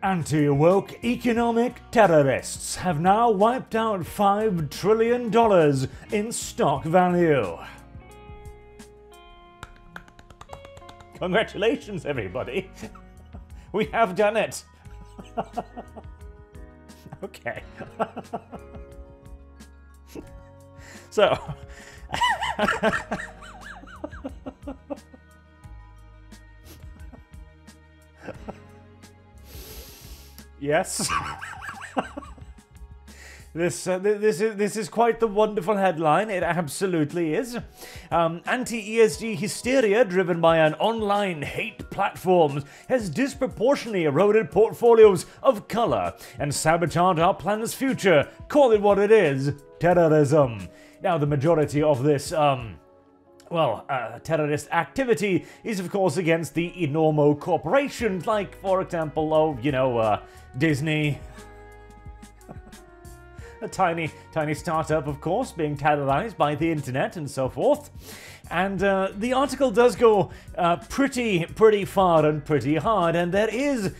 Anti-woke economic terrorists have now wiped out $5 trillion in stock value. Congratulations, everybody. We have done it. Okay. So... Yes. This is quite the wonderful headline. It absolutely is. Anti-ESG hysteria driven by an online hate platform has disproportionately eroded portfolios of color and sabotaged our planet's future. Call it what it is: terrorism. Now, the majority of this terrorist activity is, of course, against the enormous corporations, like, for example, Disney. A tiny startup, of course, being terrorized by the internet and so forth. And the article does go pretty far and pretty hard, and there is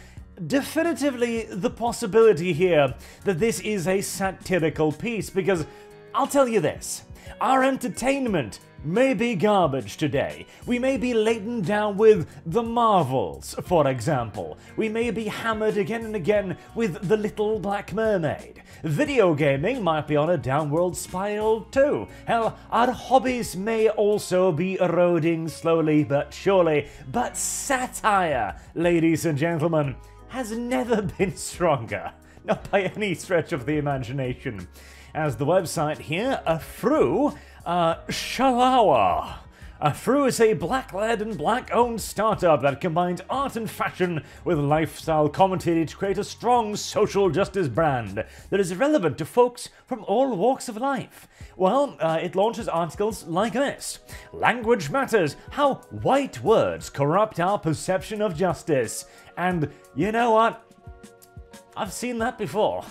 definitively the possibility here that this is a satirical piece, because I'll tell you this: our entertainment may be garbage today. We may be laden down with The Marvels, for example. We may be hammered again and again with The Little Black Mermaid. Video gaming might be on a downward spiral too. Hell, our hobbies may also be eroding slowly but surely. But satire, ladies and gentlemen, has never been stronger. Not by any stretch of the imagination. As the website here, Afru, Shalawa. Afru is a black-led and black-owned startup that combines art and fashion with lifestyle commentary to create a strong social justice brand that is relevant to folks from all walks of life. Well, it launches articles like this: Language Matters, How White Words Corrupt Our Perception of Justice. And you know what? I've seen that before.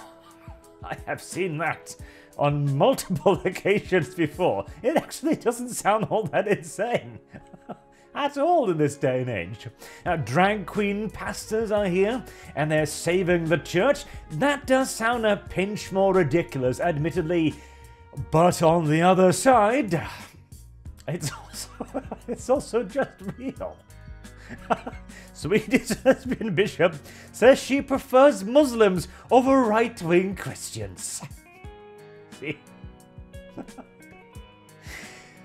I have seen that on multiple occasions before. It actually doesn't sound all that insane at all in this day and age. Now, drag queen pastors are here, and they're saving the church. That does sound a pinch more ridiculous, admittedly, but on the other side, it's also just real. Swedish lesbian bishop says she prefers Muslims over right-wing Christians. See?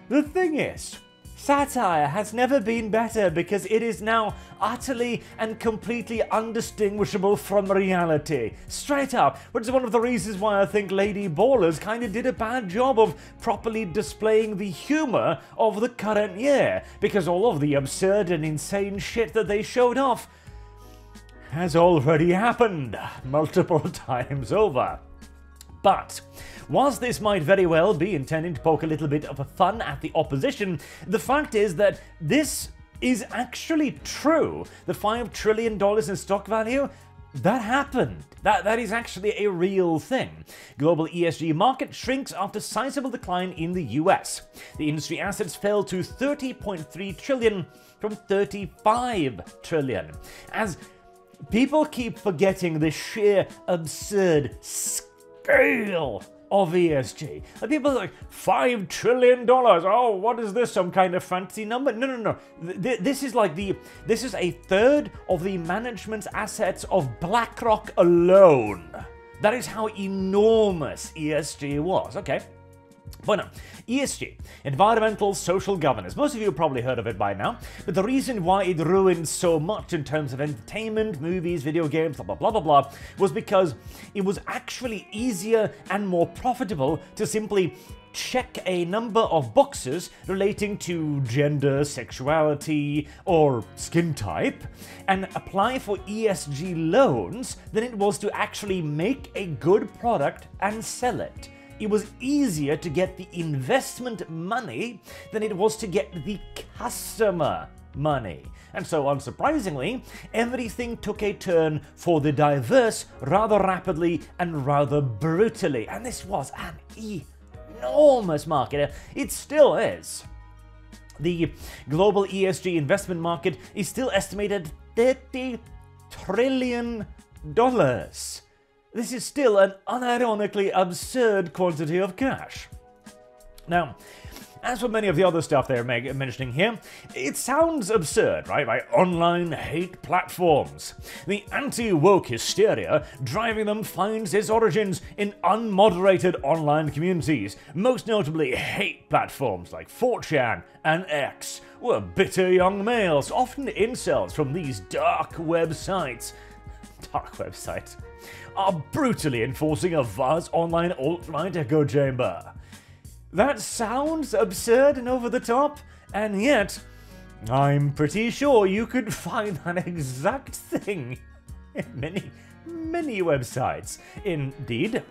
The thing is, satire has never been better because it is now utterly and completely undistinguishable from reality. Straight up, which is one of the reasons why I think Lady Ballers kind of did a bad job of properly displaying the humor of the current year, because all of the absurd and insane shit that they showed off has already happened multiple times over. But whilst this might very well be intending to poke a little bit of fun at the opposition, the fact is that this is actually true. The $5 trillion in stock value, that happened. That is actually a real thing. Global ESG market shrinks after sizable decline in the US. The industry assets fell to $30.3 trillion from $35 trillion. As people keep forgetting the sheer absurd scale of ESG. And people are like, $5 trillion, oh, what is this, some kind of fancy number? No. This is a third of the management's assets of BlackRock alone. That is how enormous ESG was, okay? But no, ESG, environmental social governance. Most of you have probably heard of it by now, but the reason why it ruined so much in terms of entertainment, movies, video games, blah blah, was because it was actually easier and more profitable to simply check a number of boxes relating to gender, sexuality, or skin type, and apply for ESG loans than it was to actually make a good product and sell it. It was easier to get the investment money than it was to get the customer money. And so, unsurprisingly, everything took a turn for the diverse rather rapidly and rather brutally. And this was an enormous market. It still is. The global ESG investment market is still estimated $30 trillion This is still an unironically absurd quantity of cash. Now, as for many of the other stuff they're mentioning here, it sounds absurd, right? Like online hate platforms. The anti-woke hysteria driving them finds its origins in unmoderated online communities, most notably hate platforms like 4chan and X, where bitter young males, often incels from these dark websites, are brutally enforcing a vast online alt-right echo chamber. That sounds absurd and over the top, and yet I'm pretty sure you could find that exact thing in many websites. Indeed,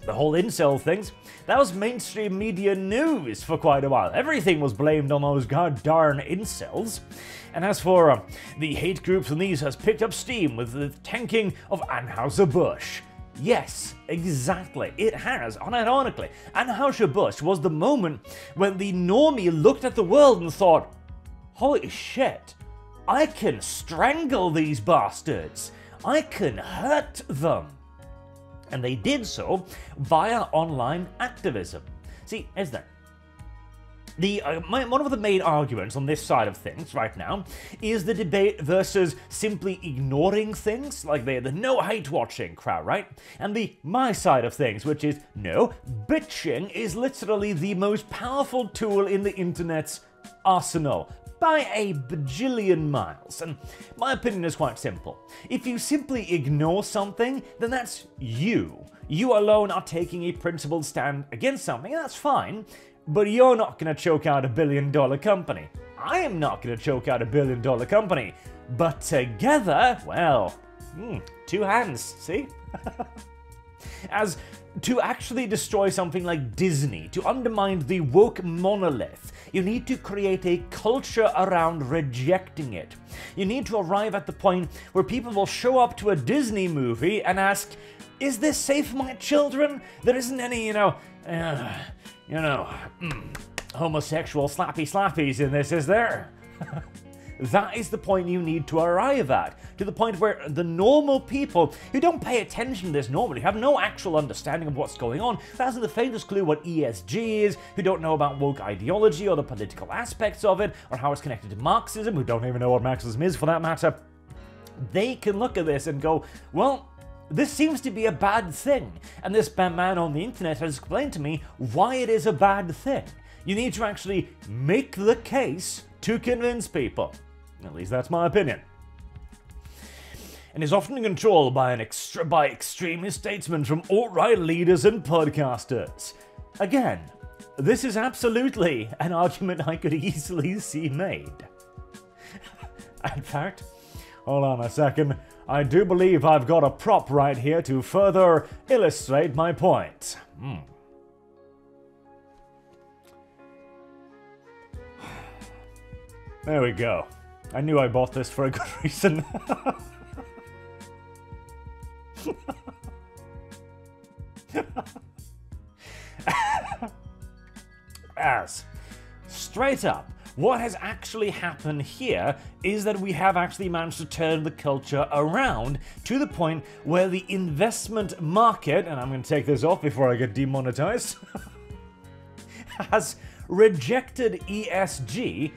the whole incel things, that was mainstream media news for quite a while. Everything was blamed on those god-darn incels. And as for the hate groups and these has picked up steam with the tanking of Anheuser-Busch. Yes, exactly, it has, unironically. Anheuser-Busch was the moment when the normie looked at the world and thought, holy shit, I can strangle these bastards, I can hurt them. And they did so via online activism. See, is there? One of the main arguments on this side of things right now is the debate versus simply ignoring things, like the no hate watching crowd, right? And the my side of things, which is no, bitching is literally the most powerful tool in the internet's arsenal by a bajillion miles. And my opinion is quite simple. If you simply ignore something, then that's you. You alone are taking a principled stand against something, and that's fine. But you're not going to choke out $1 billion company. I am not going to choke out $1 billion company. But together, well, two hands, see? As to actually destroy something like Disney, to undermine the woke monolith, you need to create a culture around rejecting it. You need to arrive at the point where people will show up to a Disney movie and ask, is this safe for my children? There isn't any, homosexual slappies in this, is there? That is the point you need to arrive at, to the point where the normal people who don't pay attention to this normally, have no actual understanding of what's going on, who hasn't the faintest clue what ESG is, who don't know about woke ideology or the political aspects of it, or how it's connected to Marxism, who don't even know what Marxism is for that matter, they can look at this and go, well, this seems to be a bad thing, and this man on the internet has explained to me why it is a bad thing. You need to actually make the case to convince people. At least that's my opinion. And is often controlled by extremist statesmen from alt-right leaders and podcasters. Again, this is absolutely an argument I could easily see made. In fact, hold on a second, I do believe I've got a prop right here to further illustrate my point. There we go. I knew I bought this for a good reason. As, straight up, what has actually happened here is that we have actually managed to turn the culture around to the point where the investment market, and I'm going to take this off before I get demonetized, has rejected ESG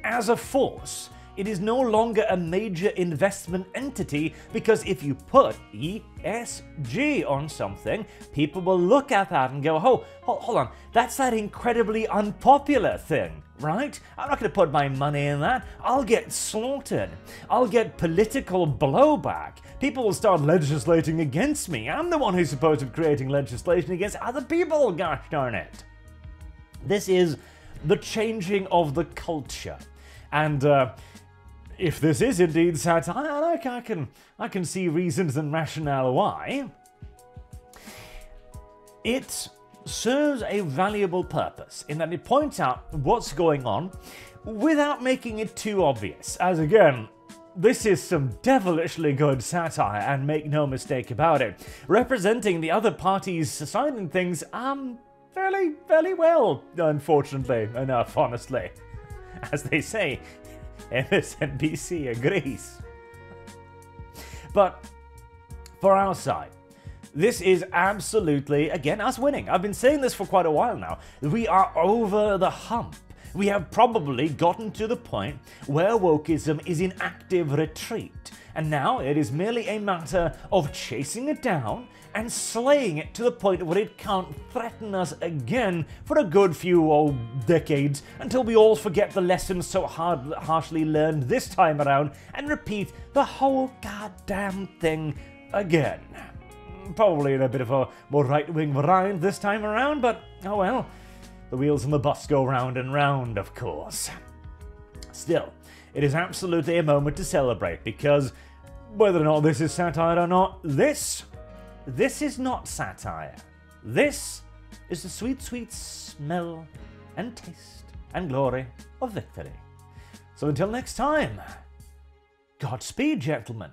as a force. It is no longer a major investment entity because if you put ESG on something, people will look at that and go, oh, hold on, that's that incredibly unpopular thing, right? I'm not going to put my money in that. I'll get slaughtered. I'll get political blowback. People will start legislating against me. I'm the one who's supposed to be creating legislation against other people, gosh darn it. This is the changing of the culture. And if this is indeed satire, I can see reasons and rationale why. It serves a valuable purpose in that it points out what's going on without making it too obvious. As again, this is some devilishly good satire, and make no mistake about it, representing the other party's side and things fairly well, unfortunately enough, honestly. As they say, MSNBC agrees. But for our side. This is absolutely, again, us winning. I've been saying this for quite a while now. We are over the hump. We have probably gotten to the point where wokeism is in active retreat, and now it is merely a matter of chasing it down and slaying it to the point where it can't threaten us again for a good few old decades until we all forget the lessons so harshly learned this time around and repeat the whole goddamn thing again. Probably in a bit of a more right-wing variant this time around, but oh well. The wheels on the bus go round and round, of course. Still, it is absolutely a moment to celebrate, because whether or not this is satire or not, this is not satire. This is the sweet, sweet smell and taste and glory of victory. So until next time, Godspeed, gentlemen.